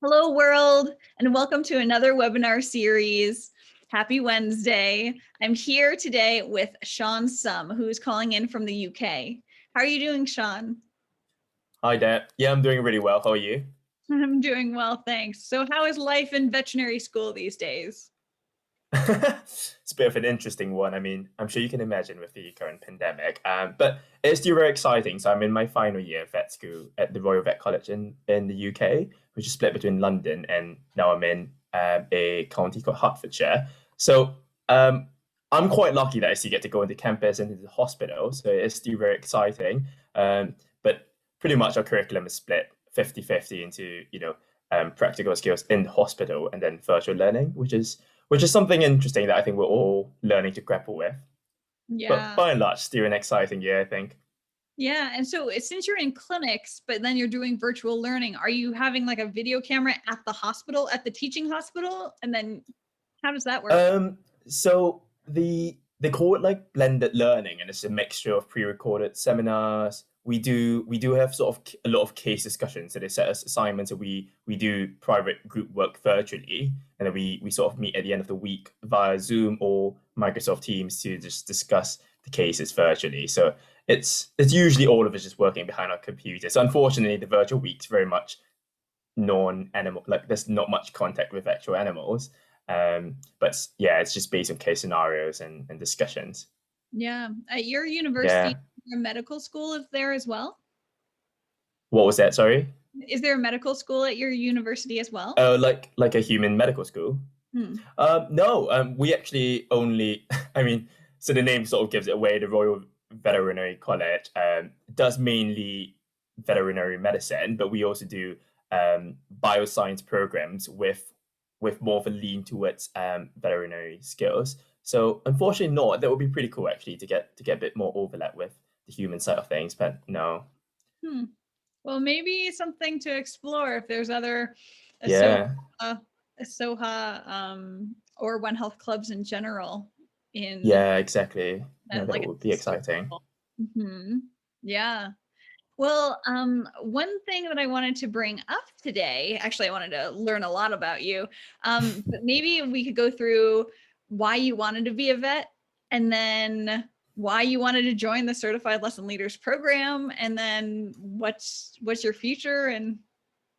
Hello, world, and welcome to another webinar series. Happy Wednesday. I'm here today with Sean Sum, who's calling in from the UK. How are you doing, Sean? Hi there. Yeah, I'm doing really well. How are you? I'm doing well, thanks. So how is life in veterinary school these days? It's a bit of an interesting one. I mean, I'm sure you can imagine with the current pandemic, but it's still very exciting. So I'm in my final year of vet school at the Royal Vet College in the UK, which is split between London, and now I'm in a county called Hertfordshire. So I'm quite lucky that I still get to go into campus and into the hospital. So it's still very exciting. But pretty much our curriculum is split 50-50 into, practical skills in the hospital and then virtual learning, which is something interesting that I think we're all learning to grapple with. But Yeah. by and large, still an exciting year, I think. Yeah. And so since you're in clinics, but then you're doing virtual learning, are you having like a video camera at the hospital, at the teaching hospital? And then how does that work? So they call it like blended learning, and it's a mixture of pre-recorded seminars. We do have sort of a lot of case discussions. So they set us assignments, and we do private group work virtually, and then we sort of meet at the end of the week via Zoom or Microsoft Teams to just discuss the cases virtually. So it's usually all of us just working behind our computers. So unfortunately, the virtual week's very much non-animal, like there's not much contact with actual animals. But yeah, it's just based on case scenarios and discussions. Yeah. At your university, Yeah. your medical school is there as well? What was that? Sorry. Is there a medical school at your university as well? Oh, like a human medical school? Hmm. No. We actually only. I mean, so the name sort of gives it away. The Royal Veterinary College does mainly veterinary medicine, but we also do bioscience programs with more of a lean towards veterinary skills. So unfortunately, not. That would be pretty cool actually to get a bit more overlap with the human side of things, but no. Hmm. Well, maybe something to explore if there's other ASOHA, Yeah. or One Health clubs in general in Yeah, exactly. No, that like would be exciting. Yeah. Well, one thing that I wanted to bring up today, actually, I wanted to learn a lot about you. But maybe we could go through why you wanted to be a vet, and then why you wanted to join the Certified Lesson Leaders program, and then what's your future, and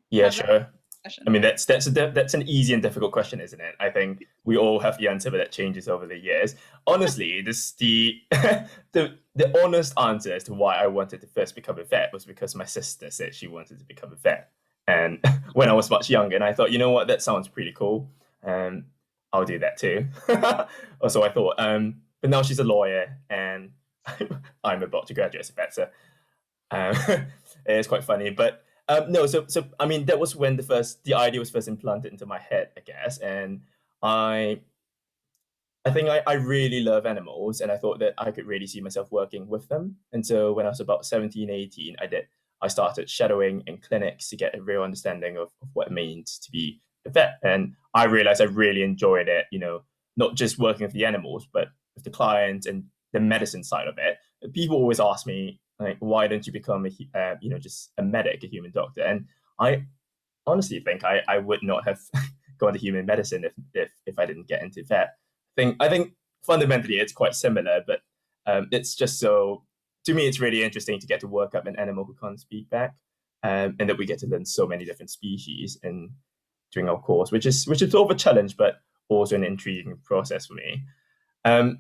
Yeah, have that sure. I discussion. mean, that's an easy and difficult question, isn't it? I think we all have the answer, but that changes over the years. Honestly, this the honest answer as to why I wanted to first become a vet was because my sister said she wanted to become a vet, and when I was much younger, and I thought, you know what, that sounds pretty cool, and I'll do that too. Also, I thought, but now she's a lawyer, and I'm about to graduate as a vet, so um, it's quite funny, but no. So I mean, that was when the idea was first implanted into my head, I guess, and I I think I really love animals, and I thought that I could really see myself working with them. And so when I was about 17, 18, I started shadowing in clinics to get a real understanding of what it means to be a vet, and I realized I really enjoyed it. Not just working with the animals, but with the clients and the medicine side of it. People always ask me, like, why don't you become just a medic, a human doctor? And I honestly think I would not have gone to human medicine if I didn't get into vet. I think fundamentally it's quite similar, but it's just so, to me it's really interesting to get to work up an animal who can't speak back, and that we get to learn so many different species and during our course, which is sort of a challenge, but also an intriguing process for me. Um,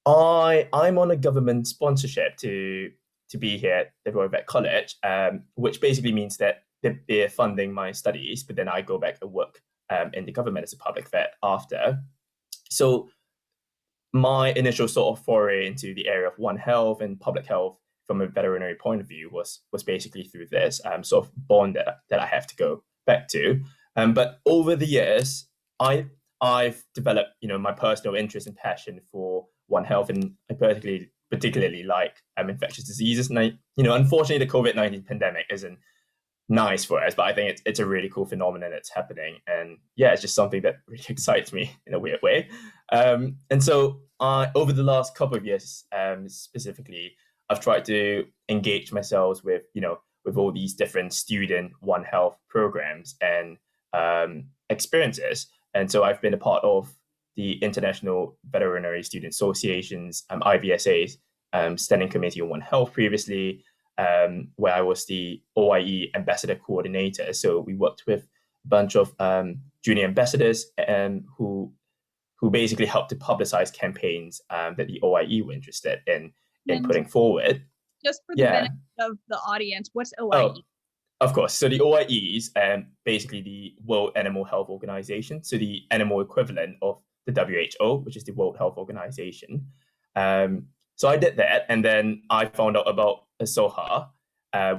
I'm on a government sponsorship to be here at the Royal Vet College, which basically means that they're funding my studies, but then I go back and work in the government as a public vet after. So my initial sort of foray into the area of One Health and public health from a veterinary point of view was basically through this sort of bond that I have to go back to. But over the years, I've developed my personal interest and passion for One Health, and I particularly like infectious diseases. And unfortunately, the COVID-19 pandemic isn't nice for us, but I think it's a really cool phenomenon that's happening, and yeah, it's just something that really excites me in a weird way. And so over the last couple of years, specifically, I've tried to engage myself with with all these different student One Health programs and experiences. And so I've been a part of the International Veterinary Student Association's IVSA's Standing Committee on One Health previously, where I was the OIE ambassador coordinator. So we worked with a bunch of junior ambassadors who basically helped to publicize campaigns that the OIE were interested in And putting forward. just for the Yeah. benefit of the audience, what's Oh, OIE? of course. So the OIE is basically the World Animal Health Organization, so the animal equivalent of the WHO, which is the World Health Organization. So I did that, and then I found out about SOHA,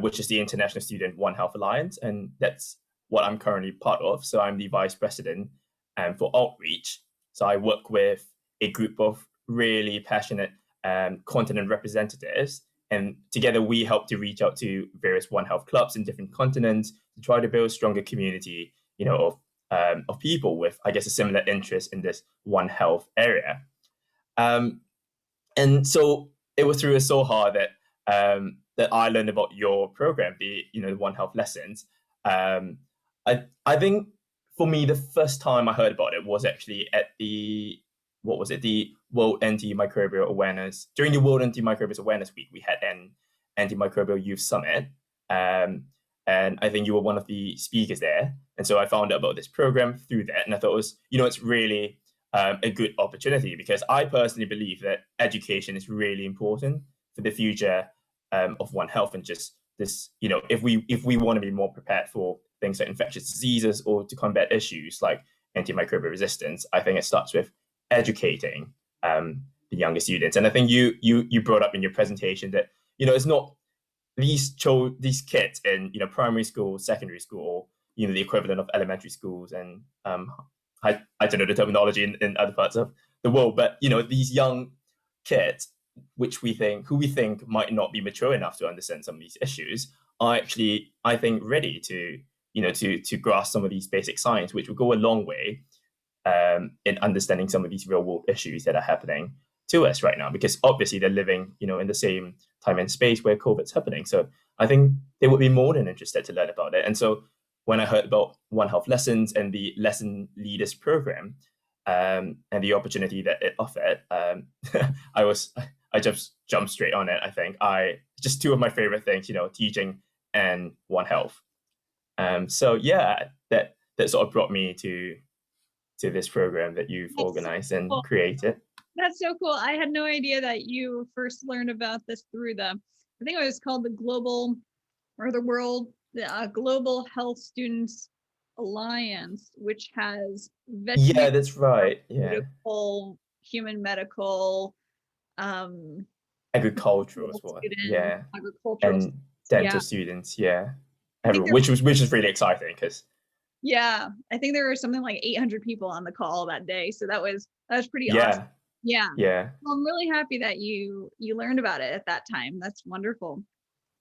which is the International Student One Health Alliance, and that's what I'm currently part of. So I'm the vice president for outreach. So I work with a group of really passionate continent representatives, and together we help to reach out to various One Health clubs in different continents to try to build a stronger community, of people with, I guess, a similar interest in this One Health area. And so it was through a Soha that I learned about your program, the One Health lessons. I think for me, the first time I heard about it was actually at the World Antimicrobial Awareness. During the World Antimicrobial Awareness Week, we had an Antimicrobial Youth Summit. And I think you were one of the speakers there. And so I found out about this program through that. And I thought it was, it's really a good opportunity, because I personally believe that education is really important for the future of One Health, and just this, if we want to be more prepared for things like infectious diseases or to combat issues like antimicrobial resistance, I think it starts with educating the younger students. And I think you brought up in your presentation that it's not these kids in primary school, secondary school, or the equivalent of elementary schools, and I don't know the terminology in other parts of the world, but these young kids, who we think might not be mature enough to understand some of these issues, are actually, I think, ready to to grasp some of these basic science, which will go a long way in understanding some of these real world issues that are happening to us right now, because obviously they're living in the same time and space where COVID's happening. So I think they would be more than interested to learn about it. And so when I heard about One Health Lessons and the Lesson Leaders Program, and the opportunity that it offered, I just jumped straight on it. I think just two of my favorite things, teaching and One Health. So yeah, that sort of brought me to this program that you've That's so organized and cool. created. That's so cool. I had no idea that you first learned about this through I think it was called the Global Health Students Alliance, which has Yeah, veterinary, that's right. Yeah, human medical, agricultural as well. students, Yeah, agricultural. and Yeah, dental students. Yeah, I think everyone, which is really exciting because I think there were something like 800 people on the call that day, so that was pretty awesome. yeah, Yeah, yeah. well, I'm really happy that you learned about it at that time. That's wonderful.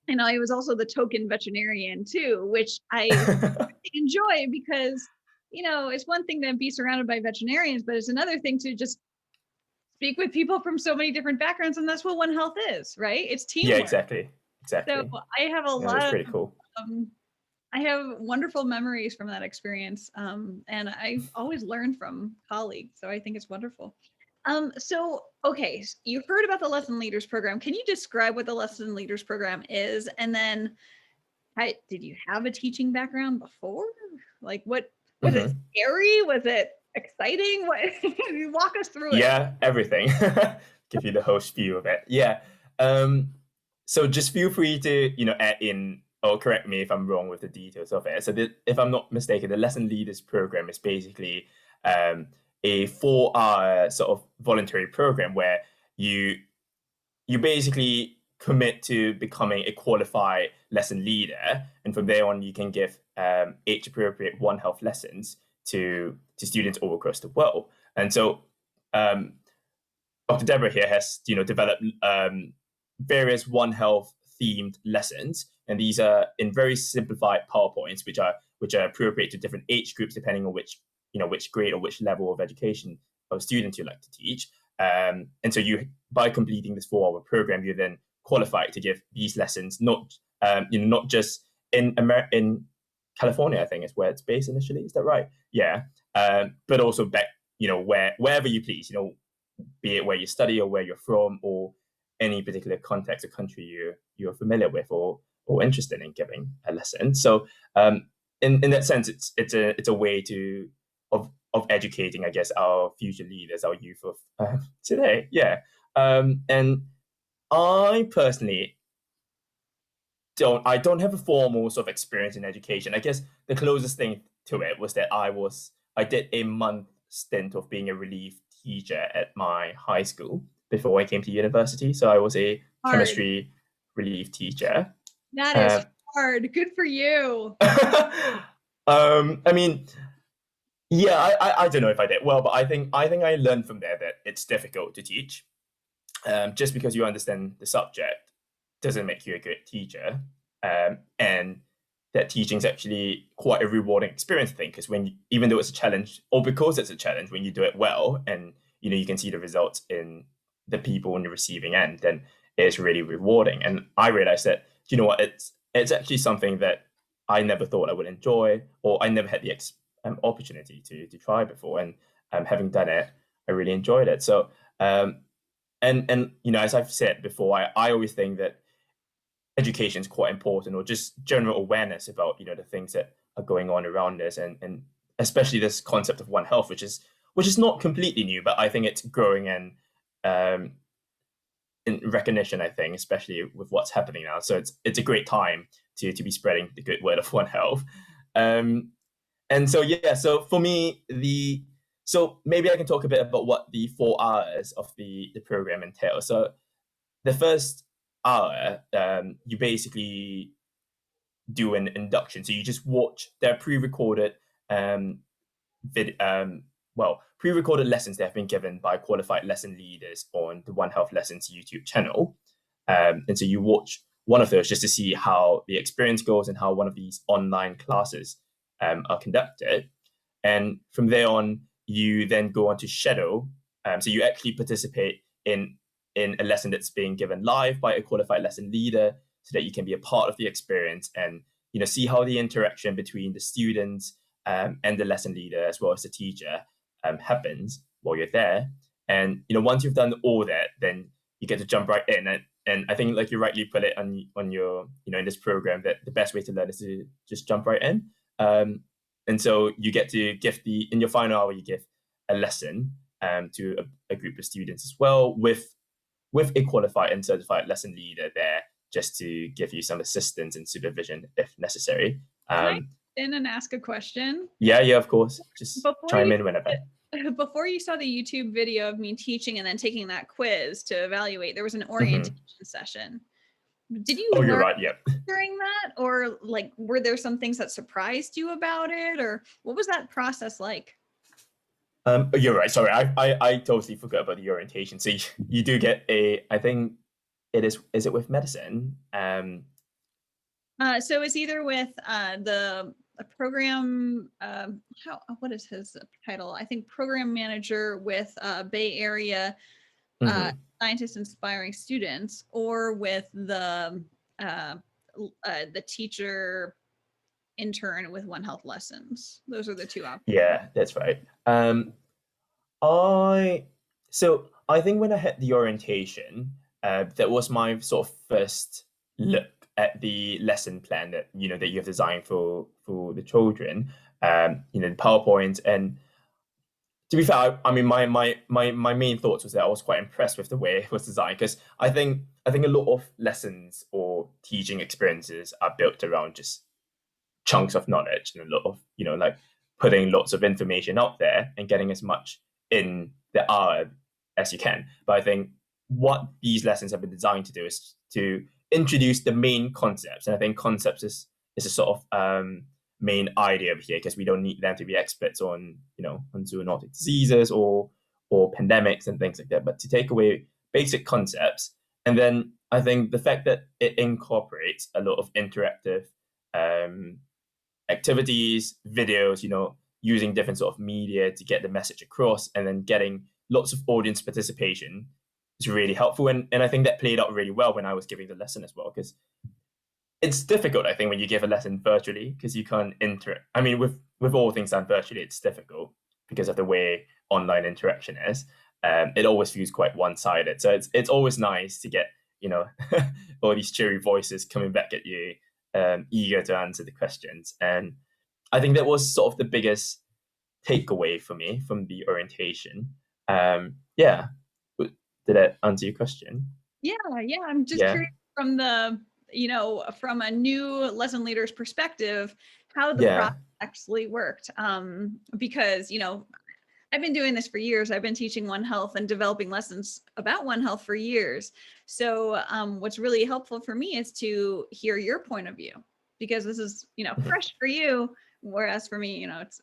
And I was also the token veterinarian too, which I enjoy, because it's one thing to be surrounded by veterinarians, but it's another thing to just speak with people from so many different backgrounds, and that's what One Health is, right? It's Yeah, teamwork. exactly. So I have a No, that's lot pretty cool. um, I have wonderful memories from that experience, and I always learn from colleagues, so I think it's wonderful. So okay, you heard about the Lesson Leaders Program. Can you describe what the Lesson Leaders Program is, and then did you have a teaching background before? Like, what was it? Scary? Was it exciting? What? You walk us through it. Yeah, everything. Give you the whole spiel of it. Yeah. So just feel free to add in or correct me if I'm wrong with the details of it. So if I'm not mistaken, the Lesson Leaders Program is basically a 4-hour sort of voluntary program where you basically commit to becoming a qualified lesson leader, and from there on you can give age appropriate One Health lessons to students all across the world. And so Dr. Deborah here has developed various One Health themed lessons, and these are in very simplified PowerPoints, which are appropriate to different age groups depending on which grade or which level of education of students you like to teach. And so by completing this 4-hour program, you're then qualified to give these lessons, not not just in California, I think is where it's based initially. Is that right? Yeah. But also back, wherever you please, be it where you study or where you're from or any particular context or country you're familiar with or interested in giving a lesson. So in that sense, it's a way of educating, I guess, our future leaders, our youth of today. Yeah. And I personally don't have a formal sort of experience in education. I guess the closest thing to it was that I did a month stint of being a relief teacher at my high school before I came to university. So I was a Hard. chemistry relief teacher. That is Uh, hard. Good for you. I mean, yeah, I don't know if I did well, but I think I learned from there that it's difficult to teach. Just because you understand the subject doesn't make you a good teacher. And that teaching is actually quite a rewarding experience, I think, because even though it's a challenge, or because it's a challenge, when you do it well, and you can see the results in the people on the receiving end, then it's really rewarding. And I realized that, what, it's actually something that I never thought I would enjoy, or I never had the opportunity to try before. And having done it, I really enjoyed it. So and as I've said before, I always think that education is quite important, or just general awareness about the things that are going on around us, and especially this concept of One Health, which is not completely new, but I think it's growing um, in recognition. I think, especially with what's happening now, so it's a great time to be spreading the good word of One Health. Um, and so yeah, so for me, so maybe I can talk a bit about what the 4 hours of the program entails. So the first hour, you basically do an induction. So you just watch their pre-recorded um, vid, pre-recorded lessons that have been given by qualified lesson leaders on the One Health Lessons YouTube channel. And so you watch one of those just to see how the experience goes and how one of these online classes are conducted. And from there on, you then go on to shadow. So you actually participate in a lesson that's being given live by a qualified lesson leader, so that you can be a part of the experience and see how the interaction between the students and the lesson leader as well as the teacher happens while you're there. And once you've done all that, then you get to jump right in. And I think, like you rightly put it on your in this program, that the best way to learn is to just jump right in. And so you get to give in your final hour, you give a lesson to a group of students as well, with a qualified and certified lesson leader there, just to give you some assistance and supervision if necessary. Can I in and ask a question? Yeah, of course. Just Before chime you in whenever. before you saw the YouTube video of me teaching and then taking that quiz to evaluate, there was an Mhm. orientation session. Did you Oh, you're learn right. Yep. during that, or like were there some things that surprised you about it, or what was that process like? You're right. Sorry, I totally forgot about the orientation. So you do get I think is it with medicine? So it's either with the program. What is his title? I think program manager with Bay Area Mhm. scientists inspiring students, or with uh, the teacher intern with One Health Lessons. Those are the two options. Yeah, that's right. I I think when I had the orientation, that was my sort of first look at the lesson plan that that you have designed for the children. The PowerPoint. And to be fair, I mean, my main thoughts was that I was quite impressed with the way it was designed, because I think a lot of lessons or teaching experiences are built around just chunks of knowledge, and a lot of like putting lots of information out there and getting as much in the hour as you can. But I think what these lessons have been designed to do is to introduce the main concepts. And I think concepts is a sort of main idea of here, because we don't need them to be experts on on zoonotic diseases or pandemics and things like that, but to take away basic concepts. And then I think the fact that it incorporates a lot of interactive um, activities, videos, using different sort of media to get the message across, and then getting lots of audience participation is really helpful. And I think that played out really well when I was giving the lesson as well, because it's difficult, I think, when you give a lesson virtually because you can't interact. I mean, with all things done virtually, it's difficult because of the way online interaction is. It always feels quite one-sided. So it's always nice to get, you know, all these cheery voices coming back at you, eager to answer the questions. And I think that was sort of the biggest takeaway for me from the orientation. Yeah. Did that answer your question? Yeah, yeah. I'm just Yeah. curious from the, from a new lesson leader's perspective, how the process Yeah. actually worked. Because, I've been doing this for years. I've been teaching One Health and developing lessons about One Health for years. So what's really helpful for me is to hear your point of view, because this is, fresh for you, whereas for me, it's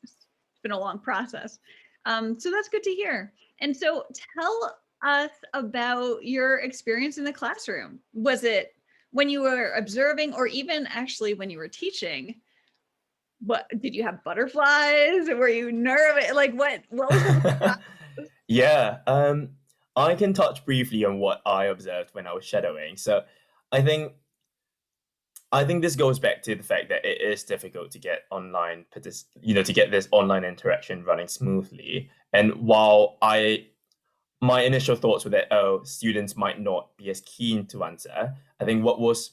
been a long process. So that's good to hear. And so tell us about your experience in the classroom. Was it when you were observing, or even actually when you were teaching? What did you have butterflies? Were you nervous? Like what was the process? Yeah. I can touch briefly on what I observed when I was shadowing. So I think I think this goes back to the fact that it is difficult to get to get this online interaction running smoothly. And while my initial thoughts were that, oh, students might not be as keen to answer, I think what was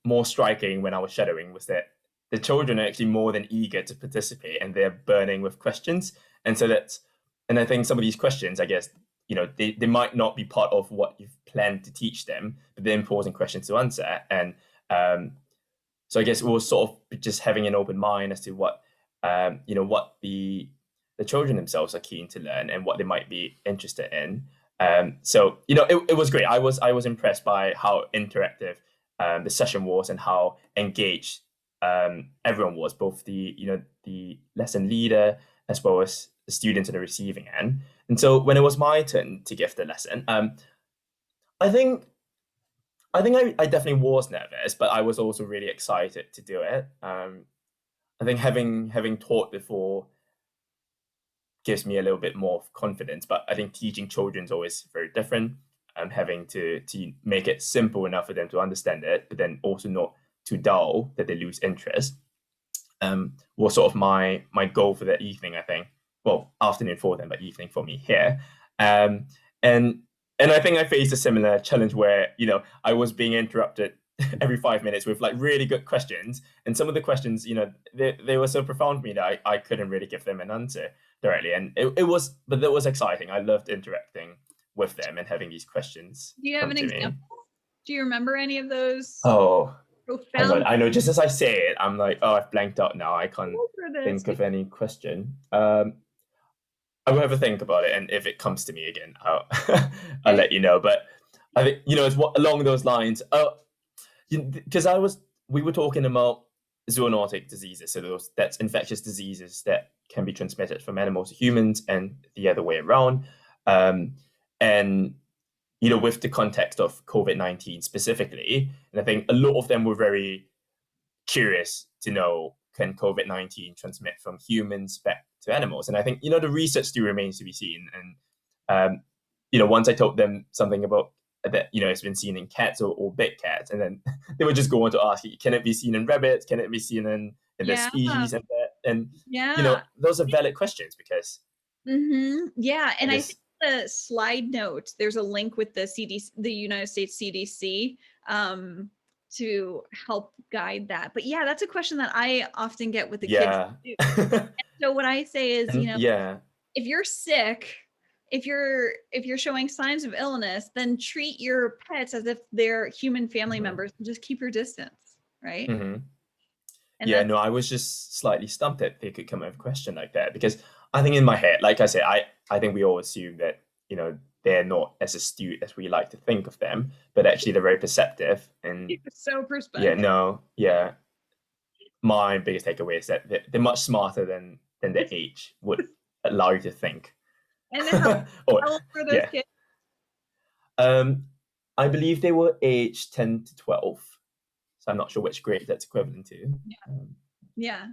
more striking when I was shadowing was that the children are actually more than eager to participate, and they're burning with questions. And so that's and I think some of these questions, I guess, they might not be part of what you've planned to teach them, but they're important questions to answer. And um, so I guess it was sort of just having an open mind as to what the children themselves are keen to learn and what they might be interested in. So it was great. I was impressed by how interactive the session was and how engaged everyone was, both the lesson leader as well as the students in the receiving end. And so when it was my turn to give the lesson, I think I definitely was nervous, but I was also really excited to do it. I think having taught before gives me a little bit more confidence, but I think teaching children is always very different. Having to make it simple enough for them to understand it, but then also not too dull that they lose interest. Was sort of my goal for that evening. I think, well, afternoon for them, but evening for me here. Um, and and I think I faced a similar challenge where I was being interrupted every 5 minutes with like really good questions, and some of the questions, they were so profound for me that I couldn't really give them an answer directly, and but that was exciting. I loved interacting with them and having these questions Do you have come an to me. example? Do you remember any of those Oh, hang on. profound I know just as I say it, I'm like, oh, I've blanked out now. I can't for this? think of any question. I will have a think about it, and if it comes to me again, I'll Okay. let you know. But I think it's along those lines. Because we were talking about zoonotic diseases, so that's infectious diseases that can be transmitted from animals to humans, and the other way around. And with the context of COVID-19 specifically, and I think a lot of them were very curious to know, can COVID-19 transmit from humans back to animals? And I think, the research still remains to be seen. And, once I told them something about that, it's been seen in cats or big cats, and then they would just go on to ask, can it be seen in rabbits? Can it be seen in the Yeah. species? And Yeah. those are valid questions because Yeah. I And I think guess, the slide note, there's a link with the CDC, the United States CDC, um, to help guide that. But yeah, that's a question that I often get with the kids yeah. too. So what I say is, And yeah. if you're sick, if you're showing signs of illness, then treat your pets as if they're human family Mhm. members and just keep your distance, right? Mhm. And Yeah, that's no, I was just slightly stumped that they could come up with a question like that because I think in my head, like I said, I think we all assume that they're not as astute as we like to think of them, but actually they're very perceptive. And so yeah, perspective. no, yeah, my biggest takeaway is that they're much smarter than their age would allow you to think. And how Or old were those yeah, kids? um, I believe they were aged 10 to 12, so I'm not sure which grade that's equivalent to. Yeah. Um, Yeah.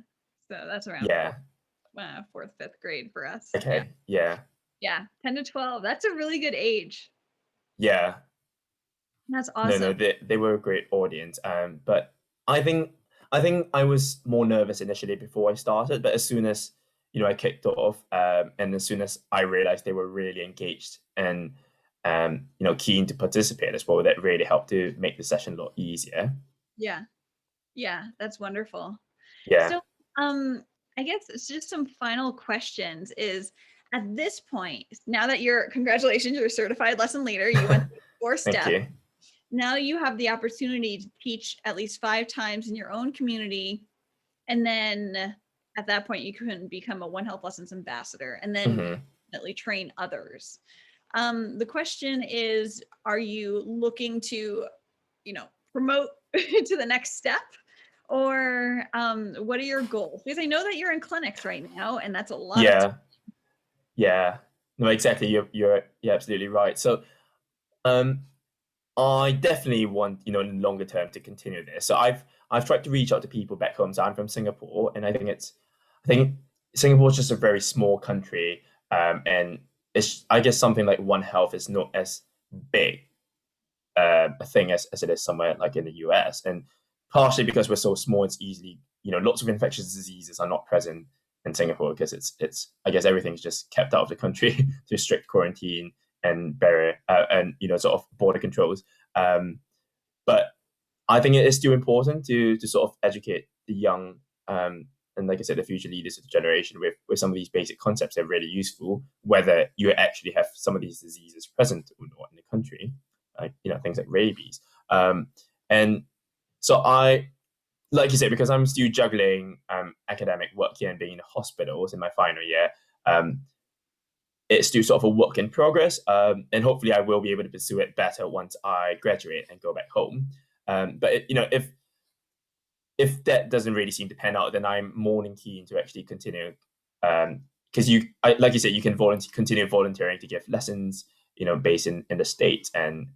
So that's around yeah. fourth, fifth grade for us. Yeah. Okay. Yeah. Yeah. 10 to 12. That's a really good age. Yeah. That's No, awesome. they were a great audience. But I think I think I was more nervous initially before I started, but as soon as I kicked off, and as soon as I realized they were really engaged and keen to participate as well, that really helped to make the session a lot easier. Yeah. Yeah, that's wonderful. Yeah, So, I guess it's just some final questions is at this point, now that congratulations, you're a certified lesson leader, you went through 4 thank steps. you. Now you have the opportunity to teach at least 5 times in your own community, and then at that point you can become a One Health Lessons ambassador and then Hmm. definitely train others. The question is, are you looking to, promote to the next step? Or what are your goals? Because I know that you're in clinics right now, and that's a lot of time. Yeah, yeah. No, exactly. You're absolutely right. So, um, I definitely want, in the longer term to continue this. So I've tried to reach out to people back home. So I'm from Singapore, and I think Singapore is just a very small country, and it's, I guess, something like One Health is not as big a thing as it is somewhere like in the US, and partially because we're so small, it's easily, lots of infectious diseases are not present in Singapore because it's I guess everything's just kept out of the country through strict quarantine and barrier and sort of border controls. Um, but I think it is still important to sort of educate the young, and like I said, the future leaders of the generation with some of these basic concepts that are really useful, whether you actually have some of these diseases present or not in the country, like things like rabies. And so like you said, because I'm still juggling academic work here and being in the hospitals in my final year, um, it's still sort of a work in progress. And hopefully I will be able to pursue it better once I graduate and go back home. But if that doesn't really seem to pan out, then I'm more than keen to actually continue. Because like you said, you can continue volunteering to give lessons, based in the states, and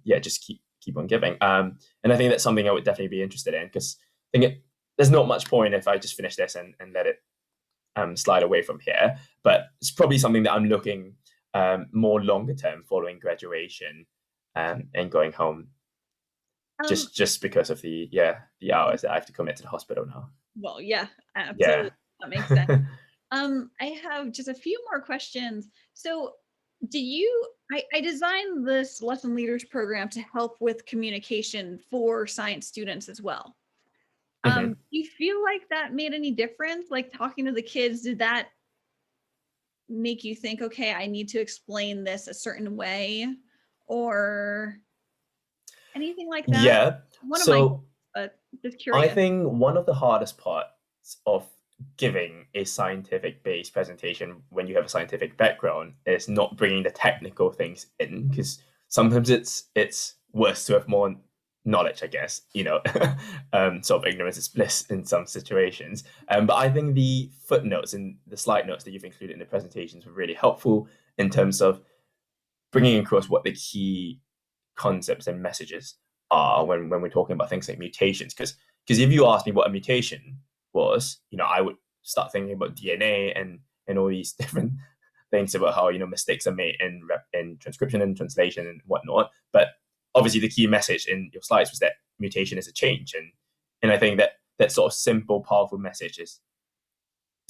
yeah, just keep on giving. And I think that's something I would definitely be interested in because there's not much point if I just finish this and let it slide away from here. But it's probably something that I'm looking more longer term following graduation, and going home Um, just because of the hours that I have to commit to the hospital now. well, yeah, Yeah. absolutely. That makes sense. I have just a few more questions. So, I designed this lesson leaders program to help with communication for science students as well. Hmm. Do you feel like that made any difference? Like talking to the kids, did that make you think, okay, I need to explain this a certain way or anything like that? Yeah. One of my goals, So but just I curious. think one of the hardest parts of giving a scientific based presentation when you have a scientific background is not bringing the technical things in because sometimes it's worse to have more knowledge, I guess, sort of ignorance is bliss in some situations. But I think the footnotes and the slide notes that you've included in the presentations were really helpful in terms of bringing across what the key concepts and messages are when we're talking about things like mutations. Because if you ask me what a mutation was, I would start thinking about DNA and all these different things about how mistakes are made in transcription and translation and whatnot. But obviously, the key message in your slides was that mutation is a change, and I think that sort of simple, powerful message is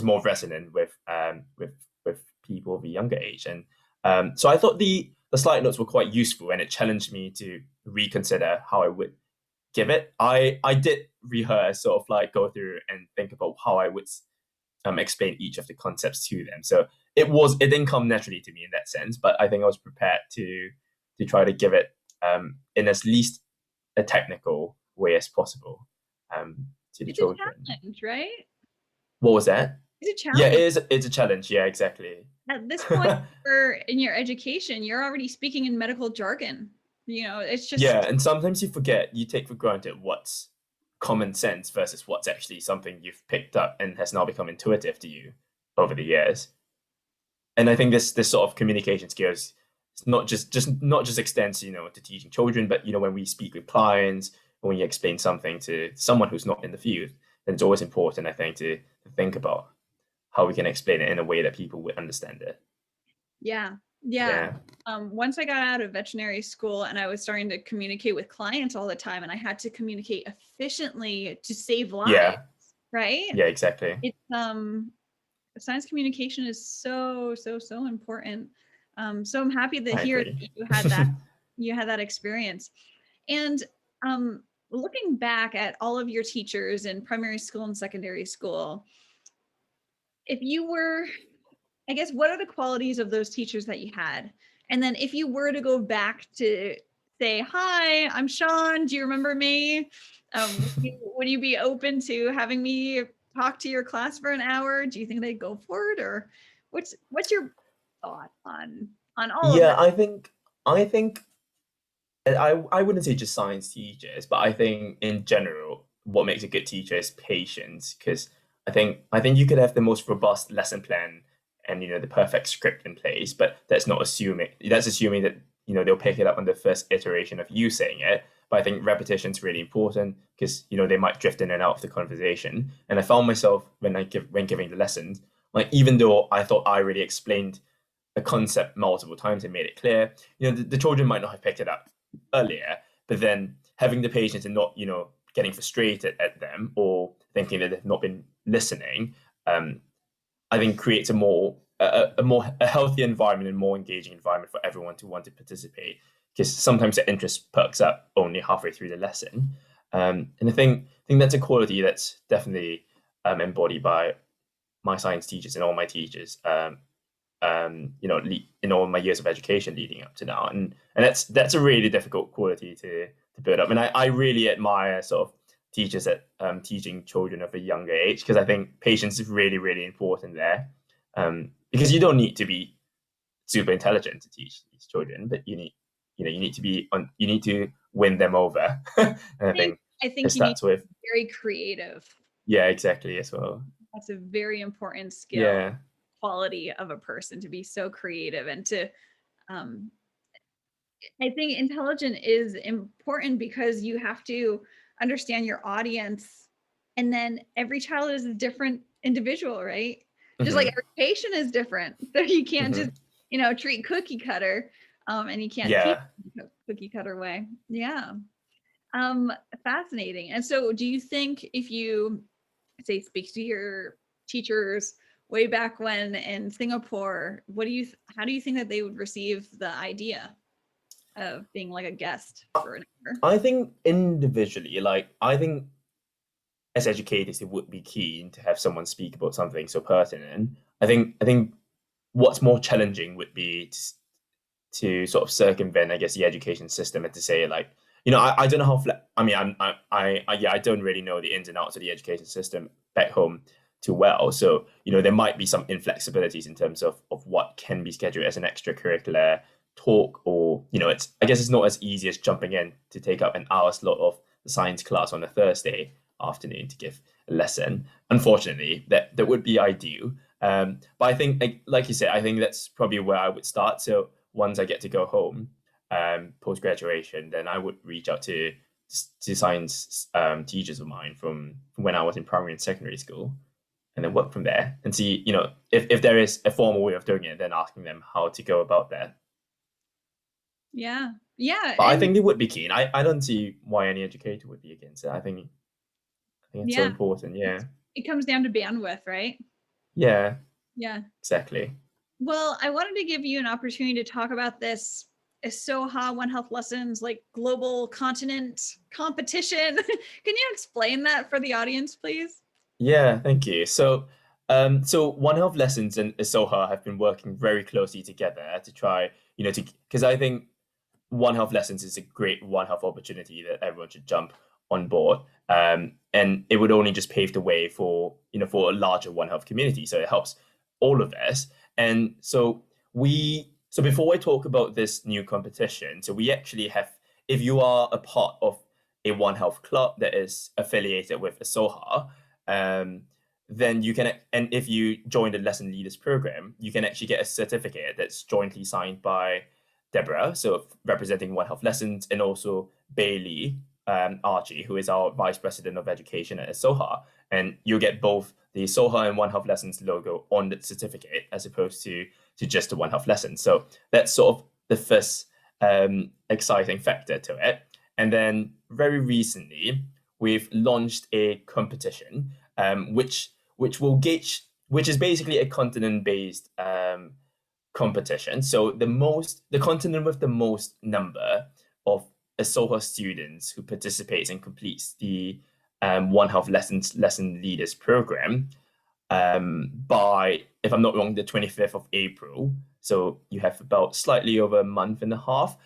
more resonant with people of a younger age. And so I thought the slide notes were quite useful, and it challenged me to reconsider how I would give it. I did rehearse, sort of like go through and think about how I would explain each of the concepts to them. So it didn't come naturally to me in that sense, but I think I was prepared to try to give it in as least a technical way as possible to the It's a children. challenge, right? What was that? It's a Yeah, it challenge. is. It's a challenge. Yeah, exactly. At this point in your education, you're already speaking in medical jargon. It's Yeah, just and sometimes you take for granted what's common sense versus what's actually something you've picked up and has now become intuitive to you over the years. And I think this sort of communication skills not just extends to teaching children, but when we speak with clients, when you explain something to someone who's not in the field, then it's always important, I think, to think about how we can explain it in a way that people would understand it. yeah. Yeah. Yeah. Once I got out of veterinary school and I was starting to communicate with clients all the time, and I had to communicate efficiently to save lives, Yeah. right? Yeah, exactly. It's science communication is so, so, so important. So I'm happy to I hear agree. that you had that experience. And looking back at all of your teachers in primary school and secondary school, if you were, I guess, what are the qualities of those teachers that you had? And then if you were to go back to say, hi, I'm Sean, do you remember me? Would you be open to having me talk to your class for an hour? Do you think they'd go for it? Or what's your thought on all of Yeah, that? I think I wouldn't say just science teachers, but I think in general, what makes a good teacher is patience. Because I think you could have the most robust lesson plan and the perfect script in place, but that's assuming that they'll pick it up on the first iteration of you saying it. But I think repetition is really important because they might drift in and out of the conversation. And I found myself when giving the lessons, like even though I thought I really explained a concept multiple times and made it clear, the children might not have picked it up earlier, but then having the patience and not, getting frustrated at them or thinking that they've not been listening, um, I think creates a healthier environment and more engaging environment for everyone to want to participate. Because sometimes the interest perks up only halfway through the lesson, and I think that's a quality that's definitely embodied by my science teachers and all my teachers. In all my years of education leading up to now, and that's a really difficult quality to build up. And I really admire sort of teachers that teaching children of a younger age, because I think patience is really really important there, because you don't need to be super intelligent to teach these children, but you need to win them over. And I I think think I it think you need starts to with, be very creative. yeah, exactly, as well. That's a very important skill, Yeah. quality of a person, to be so creative and to um, I think intelligent is important because you have to understand your audience. And then every child is a different individual, right? Just like Hmm. every patient is different. So you can't just, Hmm. treat cookie cutter, and you can't teach Yeah. cookie cutter way. Yeah. Um, Fascinating. And so do you think if you say speak to your teachers way back when in Singapore, how do you think that they would receive the idea of being like a guest for an hour? I think individually, like I think as educators, it would be keen to have someone speak about something so pertinent. I think what's more challenging would be to sort of circumvent, I guess, the education system, and to say like, I don't know how. I mean, yeah, I don't really know the ins and outs of the education system back home too well. So there might be some inflexibilities in terms of what can be scheduled as an extracurricular talk, or I guess it's not as easy as jumping in to take up an hour slot of the science class on a Thursday afternoon to give a lesson. Unfortunately, that would be ideal. But I think, like you said, I think that's probably where I would start. So once I get to go home, post graduation, then I would reach out to science teachers of mine from when I was in primary and secondary school, and then work from there and see, if there is a formal way of doing it, then asking them how to go about that. Yeah. Yeah. But I And think they would be keen. I don't see why any educator would be against it. I think it's so yeah, important. Yeah. it comes down to bandwidth, right? Yeah. Yeah. Exactly. Well, I wanted to give you an opportunity to talk about this Soha One Health Lessons, like global continent competition. Can you explain that for the audience, please? Yeah, thank you. So One Health Lessons and Isoha have been working very closely together to try, because I think One Health Lessons is a great One Health opportunity that everyone should jump on board. And it would only just pave the way for a larger One Health community. So it helps all of us. And so before I talk about this new competition, so we actually have, if you are a part of a One Health club that is affiliated with Asoha, um, then you can, and if you join the Lesson Leaders program, you can actually get a certificate that's jointly signed by Deborah, so representing One Health Lessons, and also Bailey Archie, who is our Vice President of Education at Soha. And you'll get both the Soha and One Health Lessons logo on the certificate, as opposed to to just the One Health lesson. So that's sort of the first exciting factor to it. And then very recently, we've launched a competition, which is basically a continent-based competition. So the continent with the most number of ASOHA students who participates and completes the One Health lesson leaders program by, if I'm not wrong, the 25th of April. So you have about slightly over a month and a half.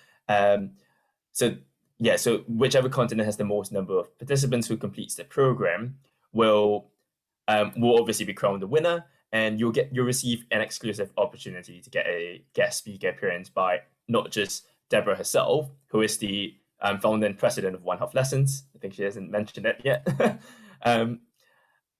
So yeah, so whichever continent has the most number of participants who completes the program will obviously be crowned the winner, and you'll receive an exclusive opportunity to get a guest speaker appearance by not just Deborah herself, who is the founder and president of One Health Lessons. I think she hasn't mentioned it yet.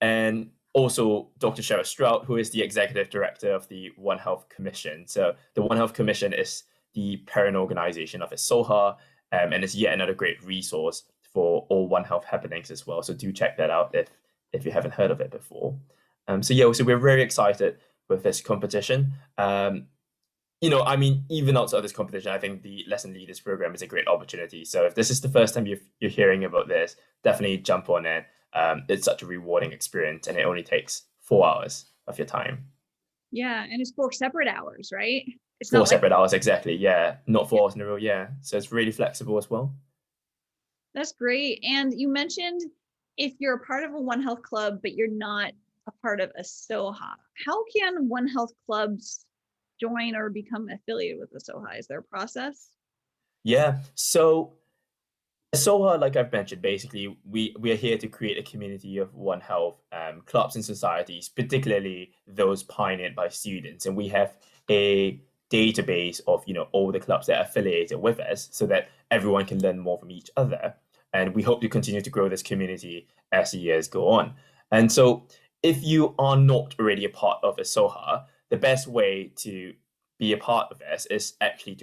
And also Dr. Cheryl Strout, who is the executive director of the One Health Commission. So the One Health Commission is the parent organization of ASOHA, and it's yet another great resource for all One Health happenings as well. So do check that out if you haven't heard of it before. So we're very excited with this competition. I mean, even outside of this competition, I think the Lesson Leaders program is a great opportunity. So if this is the first time you're hearing about this, definitely jump on it. It's such a rewarding experience, and it only takes 4 hours of your time. Yeah, and it's 4 separate hours, right? It's 4 not like separate hours, exactly. Yeah, not 4 hours in a row. Yeah, so it's really flexible as well. that's great. And you mentioned if you're a part of a One Health club, but you're not a part of ASOHA, how can One Health clubs join or become affiliated with ASOHA? Is there a process? Yeah, so like I've mentioned, basically we are here to create a community of One Health clubs and societies, particularly those pioneered by students, and we have a database of all the clubs that are affiliated with us, so that everyone can learn more from each other. And we hope to continue to grow this community as the years go on. And so, if you are not already a part of ASOHA, the best way to be a part of this is actually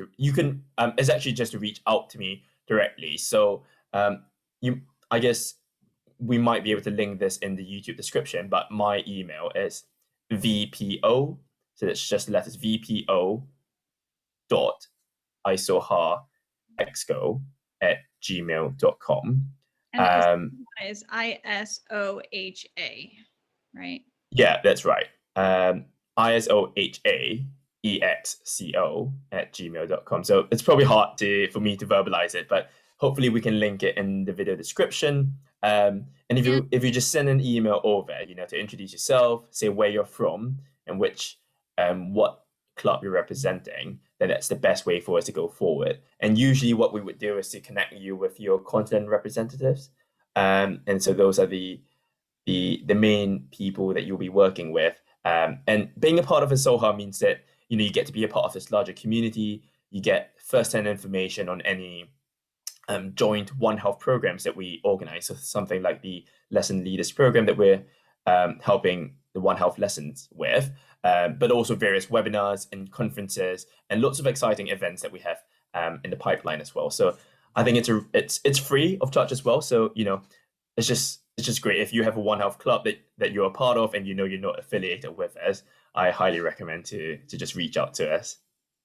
just to reach out to me directly. So I guess we might be able to link this in the YouTube description, but my email is vpo, so that's just the letters vpo.isohaexco@gmail.com. And is ISOHA, right? Yeah, that's right. ISOHAEXCO@gmail.com. So it's probably hard for me to verbalize it, but hopefully we can link it in the video description. And if you just send an email over, to introduce yourself, say where you're from, and what club you're representing, then that's the best way for us to go forward. And usually what we would do is to connect you with your continent representatives. And so those are the main people that you'll be working with. And being a part of ASOHA means that you get to be a part of this larger community. You get first-hand information on any joint One Health programs that we organize. So something like the Lesson Leaders program that we're helping the One Health lessons with, but also various webinars and conferences and lots of exciting events that we have in the pipeline as well. So I think it's free of charge as well. So it's just great if you have a One Health club that you're a part of and you're not affiliated with us. I highly recommend to just reach out to us.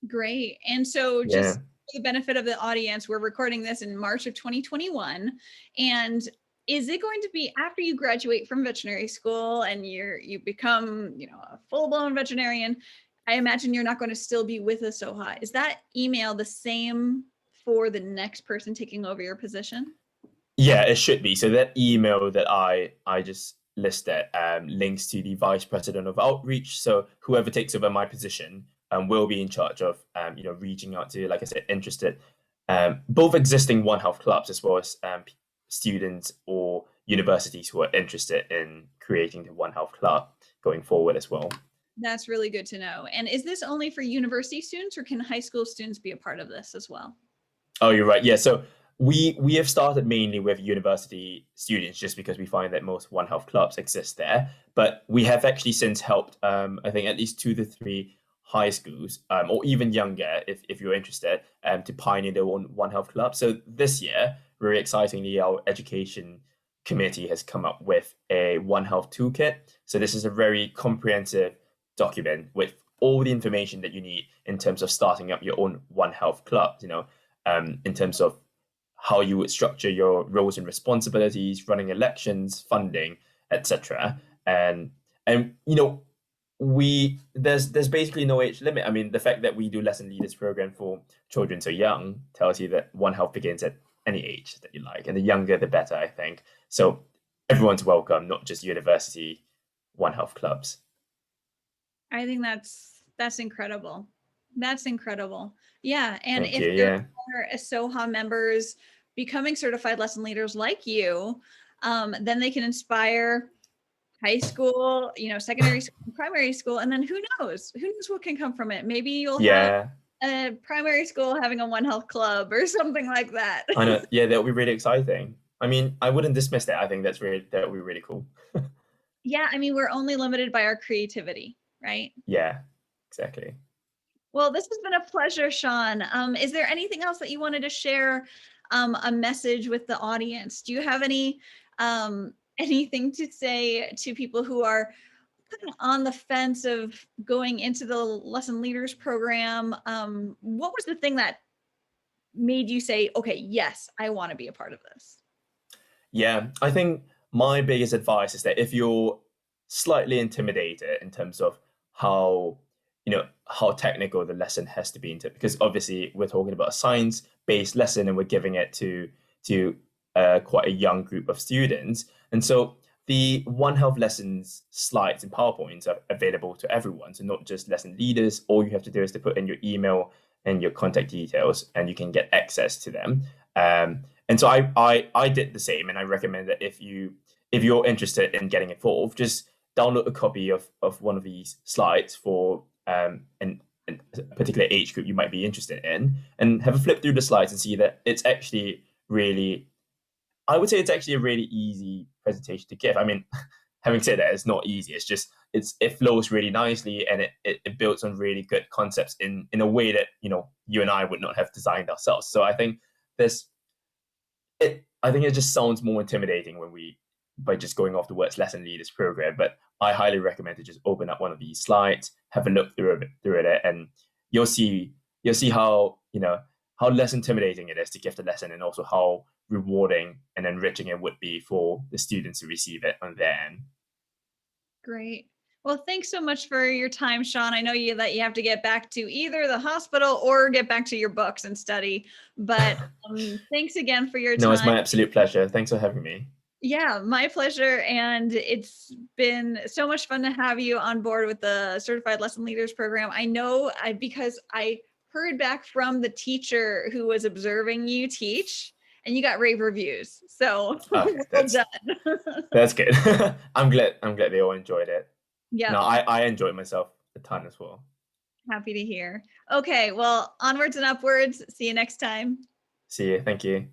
Great. And so just Yeah. for the benefit of the audience, we're recording this in March of 2021. And is it going to be after you graduate from veterinary school and you become, a full-blown veterinarian? I imagine you're not going to still be with ASOHA. Is that email the same for the next person taking over your position? Yeah, it should be. So that email that I just listed links to the vice president of outreach. So whoever takes over my position will be in charge of reaching out to, like I said, interested both existing One Health clubs as well as students or universities who are interested in creating the One Health club going forward as well. That's really good to know. And is this only for university students, or can high school students be a part of this as well? Oh, you're right. Yeah. So we have started mainly with university students just because we find that most One Health clubs exist there. But we have actually since helped, I think, at least 2 to 3 high schools, or even younger, if you're interested, to pioneer their own One Health club. So this year, very excitingly, our education committee has come up with a One Health toolkit. So this is a very comprehensive document with all the information that you need in terms of starting up your own One Health club, in terms of how you would structure your roles and responsibilities, running elections, funding, etc. And there's basically no age limit. I mean, the fact that we do lesson leaders program for children so young tells you that One Health begins at any age that you like, and the younger the better, I think. So everyone's welcome, not just university One Health clubs. I think that's incredible. That's incredible. Yeah, and Thank if you. there Yeah. are ASOHA members becoming certified lesson leaders like you, then they can inspire high school, secondary school, primary school, and then who knows? Who knows what can come from it? Maybe you'll have Yeah. a primary school having a One Health club or something like that. I know. Yeah, that would be really exciting. I mean, I wouldn't dismiss that. I think that would be really cool. Yeah, I mean, we're only limited by our creativity, right? Yeah, exactly. Well, this has been a pleasure, Sean. Is there anything else that you wanted to share, a message with the audience? Do you have anything to say to people who are kind of on the fence of going into the lesson leaders program? What was the thing that made you say, okay, yes, I want to be a part of this? Yeah, I think my biggest advice is that if you're slightly intimidated in terms of how how technical the lesson has to be, because obviously we're talking about a science-based lesson and we're giving it to quite a young group of students, and so the One Health lessons slides and PowerPoints are available to everyone, so not just lesson leaders. All you have to do is to put in your email and your contact details, and you can get access to them. And so I did the same, and I recommend that if you're interested in getting involved, just download a copy of one of these slides for a particular age group you might be interested in, and have a flip through the slides and see that it's actually really, I would say it's actually a really easy presentation to give. I mean, having said that, it's not easy. It's just it flows really nicely, and it builds on really good concepts in a way that you and I would not have designed ourselves. So I think this I think it just sounds more intimidating by just going off the words lesson leaders program. But I highly recommend to just open up one of these slides, have a look through it, and you'll see how less intimidating it is to give the lesson, and also how rewarding and enriching it would be for the students to receive it on their end. Great. Well, thanks so much for your time, Sean. I know that you have to get back to either the hospital or get back to your books and study, but thanks again for your No, it's time. my absolute pleasure. Thanks for having me. Yeah, my pleasure. And it's been so much fun to have you on board with the Certified Lesson Leaders program. I know because I heard back from the teacher who was observing you teach, and you got rave reviews. So Okay, well done. that's good. I'm glad they all enjoyed it. No, Yep, I enjoyed myself a ton as well. happy to hear. Okay, well, onwards and upwards. See you next time. See you. Thank you.